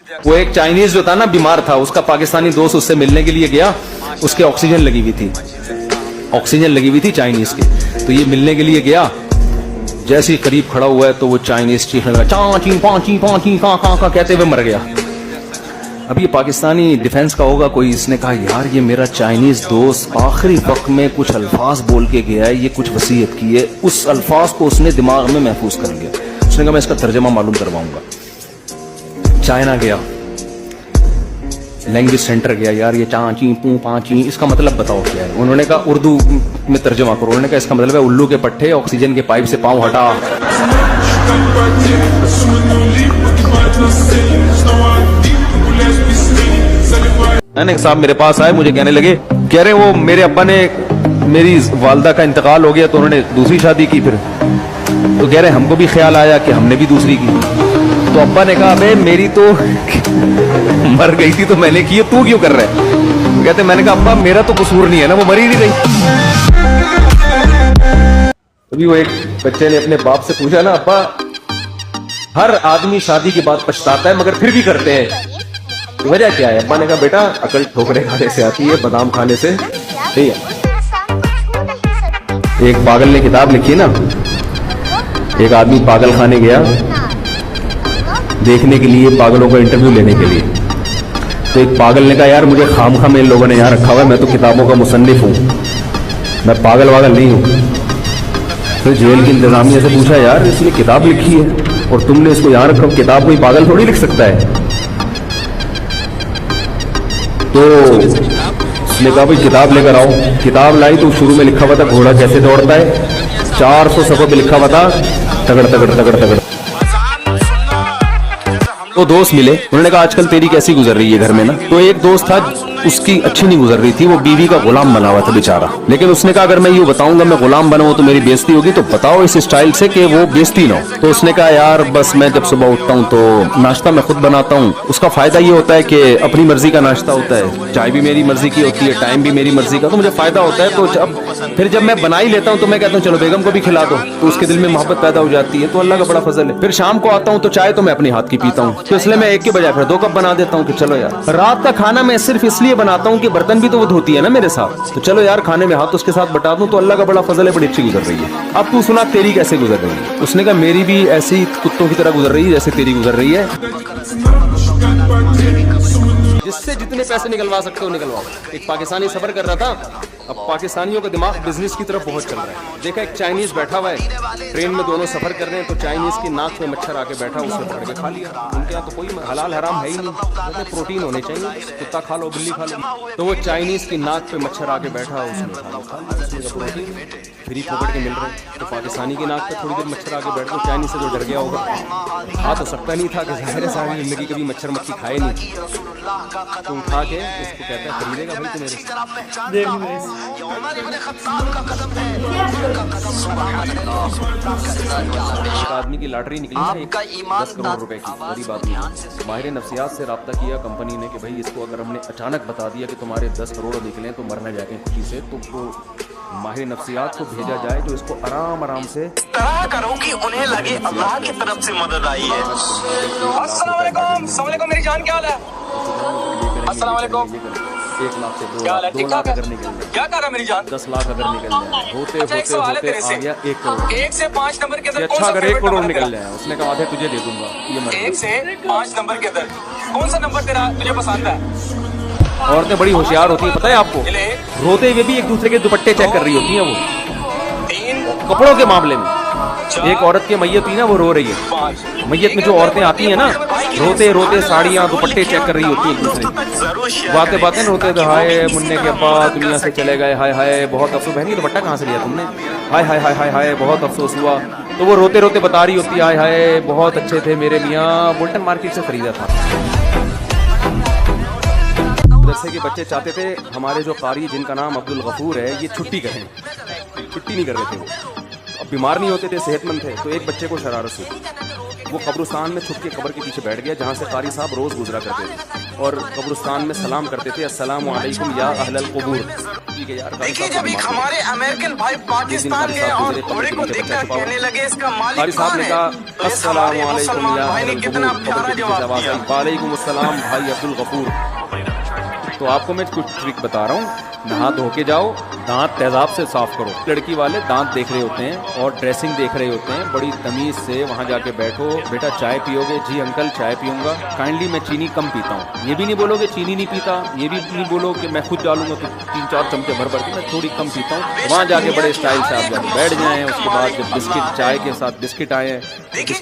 वो एक चाइनीज जो था ना बीमार था, उसका पाकिस्तानी दोस्त उससे मिलने के लिए गया, उसके ऑक्सीजन लगी हुई थी, ऑक्सीजन लगी हुई थी चाइनीज की। तो ये मिलने के लिए गया, जैसे ही करीब खड़ा हुआ है तो वो चाइनीज चीखने लगा, चाची पाची पाची का कहते हुए मर गया। अब ये पाकिस्तानी डिफेंस का होगा कोई, इसने कहा यार ये मेरा चाइनीज दोस्त आखिरी वक्त में कुछ अल्फाज बोल के गया है, ये कुछ वसीयत की है, उस अल्फाज को उसने दिमाग में महफूज कर लिया। उसने कहा मैं इसका तर्जमा मालूम करवाऊंगा। चाइना गया, लैंग्वेज सेंटर गया, यार ये चाची पू पाची इसका मतलब बताओ क्या है। उन्होंने कहा उर्दू में तर्जमा करो। उन्होंने कहा इसका मतलब है उल्लू के पट्टे, ऑक्सीजन के पाइप से पाँव हटा। एक साहब मेरे पास आए, मुझे कहने लगे, कह रहे वो मेरे अब्बा ने, मेरी वालदा का इंतकाल हो गया तो उन्होंने दूसरी शादी की, फिर तो कह रहे हमको भी ख्याल आया कि हमने भी दूसरी की। तो अब्बा ने कहा अबे मेरी तो मर गई थी तो मैंने की, तू क्यों कर रहा है? कहते मैंने कहा अब्बा मेरा तो कसूर नहीं है ना, वो मरी नहीं रही। अभी वो एक बच्चे ने अपने बाप से पूछा ना, अब्बा हर आदमी शादी के बाद पछताता है मगर फिर भी करते हैं, वजह क्या है? अब्बा ने कहा बेटा अकल ठोकरे खाने से आती है, बादाम खाने से नहीं है। एक पागल ने किताब लिखी ना, एक आदमी पागल खाने गया देखने के लिए, पागलों का इंटरव्यू लेने के लिए। तो एक पागल ने कहा यार मुझे खामखा में इन लोगों ने यहाँ रखा हुआ है, मैं तो किताबों का मुसन्निफ हूँ, मैं पागल वागल नहीं हूँ। फिर जेल की इंतजामिया से पूछा यार इसने किताब लिखी है और तुमने इसको यहाँ रखा, किताब कोई पागल थोड़ी लिख सकता है। तो उसने कहा भाई किताब लेकर आओ। किताब लाई तो शुरू में लिखा हुआ था घोड़ा कैसे दौड़ता है, 400 सफ़ों पे लिखा हुआ था तगड़ तगड़ तगड़ तगड़। तो दोस्त मिले, उन्होंने कहा आजकल तेरी कैसी गुजर रही है घर में ना। तो एक दोस्त था उसकी अच्छी नहीं गुजर रही थी, वो बीवी का गुलाम बना हुआ था बेचारा। लेकिन उसने कहा अगर मैं यूँ बताऊंगा मैं गुलाम बना हूं तो मेरी बेइज्जती होगी, तो बताओ इस स्टाइल से कि वो बेइज्जती ना हो। तो उसने कहा यार बस मैं जब सुबह उठता हूँ तो नाश्ता मैं खुद बनाता हूँ, उसका फायदा ये होता है कि अपनी मर्जी का नाश्ता होता है, चाय भी मेरी मर्जी की होती है, टाइम भी मेरी मर्जी का, तो मुझे फायदा होता है। तो फिर जब मैं बना ही लेता हूँ तो मैं कहता हूँ चलो बेगम को भी खिला दो, तो उसके दिल में मोहब्बत पैदा हो जाती है, तो अल्लाह का बड़ा फजल है। फिर शाम को आता हूँ तो चाय तो मैं अपने हाथ की पीता हूँ, तो इसलिए मैं एक के बजाय फिर 2 कप बना देता हूँ कि चलो यार। रात का खाना मैं सिर्फ इसलिए बनाता हूँ कि बर्तन भी तो वो धोती है ना मेरे साथ, तो चलो यार खाने में हाथ उसके साथ बटा दूं, तो अल्लाह का बड़ा फजल है, बड़ी अच्छी गुजर रही है। अब तू सुना तेरी कैसे गुजर रही है? उसने कहा मेरी भी ऐसी कुत्तों की तरह गुजर रही है जैसे तेरी गुजर रही है। जिससे जितने पैसे निकलवा सकते हो निकलवाओ। एक पाकिस्तानी सफर कर रहा था, अब पाकिस्तानियों का दिमाग बिजनेस की तरफ बहुत चल रहा है। देखा एक चाइनीज बैठा हुआ है, ट्रेन में दोनों सफर कर रहे हैं, तो चाइनीज की नाक में मच्छर आके बैठा, उसने पकड़ के खा लिया। उनके यहाँ तो कोई हलाल हराम है ही नहीं, प्रोटीन होने चाहिए, कुत्ता खा लो बिल्ली खा लो। तो वो चाइनीज की नाक पे मच्छर आके बैठा, उसने खा लिया, प्रोटीन फ्री पकड़ के मिल रहे। तो पाकिस्तानी की नाक पे थोड़ी देर मच्छर आके बैठ गया, चाइनीज से जो डर गया होगा, खा तो सकता नहीं था कि ज़ाहिर है सारी जिंदगी कभी मच्छर मक्खी खाए नहीं, तो उठा के उसको कहता है खरीदेगा भाई तू मेरे से। एक आदमी की लॉटरी निकली है 10 करोड़ रुपए की, गरीब आदमी। माहिर नफ्सियात से रब्ता किया कंपनी ने कि भाई इसको अगर हमने अचानक बता दिया कि तुम्हारे 10 करोड़ निकले तो मरना जाएंगे खुशी से, तो माहिर नफ्सियात को भेजा जाए जो इसको आराम आराम से करो कि उन्हें लगे अल्लाह की तरफ से मदद आई है। अस्सलाम वालेकुम, मेरी जान क्या हाल है? अस्सलाम वालेकुम। 1 लाख से 2 लाख अगर निकल जाए, क्या कर रहा मेरी जान? 10 लाख अगर निकल जाए, होते होते होते आ गया 1 करोड़। 1 से 5 नंबर के अंदर अच्छा अगर 1 करोड़ निकल जाए, उसने कहा आधे तुझे दे दूंगा, ये मर 1 से 5 नंबर के अंदर कौन सा नंबर तेरा तुझे पसंद है? औरतें बड़ी होशियार होती है पता है आपको, रोते हुए भी एक दूसरे के दुपट्टे चेक कर रही होती हैं वो 3 कपड़ों के मामले में। एक औरत की मैयत हुई ना, वो रो रही है, मैयत में जो औरतें आती हैं ना, रोते रोते साड़ियाँ दुपट्टे चेक कर रही होती है एक दूसरे, बातें बातें रोते थे, हाय मुन्ने के अब्बा दुनिया से चले गए, हाय हाय बहुत अफसोस, बहन ये दुपट्टा कहाँ से लिया तुमने, हाय हाय हाय हाय हाय बहुत अफसोस हुआ। तो वो रोते रोते बता रही होती है हाय हाय बहुत अच्छे थे मेरे मियाँ, बुल्टन मार्केट से खरीदा था। जैसे कि बच्चे चाहते थे हमारे जो कारी जिनका नाम अब्दुल गफूर है ये छुट्टी करें, छुट्टी नहीं कर रहे थे वो, अब बीमार नहीं होते थे, सेहतमंद थे। तो एक बच्चे को शरारत हुई, वो कब्रिस्तान में छुप के कब्र के पीछे बैठ गया जहाँ से कारी साहब रोज गुजरा करते थे और कब्रिस्तान में सलाम करते थे, अस्सलामु अलैकुम या अहलल कुबूर। ठीक है यार, देखिए जब एक हमारे अमेरिकन भाई पाकिस्तान गए और घोड़े को देखकर कहने लगे इसका मालिक कारी साहब कौन ने है, कहा तो इस हमारे मुसलमान भाई ने कितना प्यारा जवाब दिया। वालेकुम अस्सलाम भाई अब्दुल गफूर। तो आपको मैं कुछ ट्रिक बता रहा हूँ, नहा धो के जाओ, दांत तेजाब से साफ करो। लड़की वाले दांत देख रहे होते हैं और ड्रेसिंग देख रहे होते हैं, बड़ी तमीज से वहां जाके बैठो। बेटा चाय पियोगे? जी अंकल चाय पीऊंगा। काइंडली मैं चीनी कम पीता हूँ। ये भी नहीं बोलोगे चीनी नहीं पीता, ये भी नहीं बोलो कि मैं खुद डालूंगा तो 3-4 चमचे भर के मैं थोड़ी कम पीता हूँ। वहां जाके बड़े स्टाइल से आप जाके बैठ जाएं। उसके बाद जब बिस्किट चाय के साथ बिस्किट आए, बिस्किट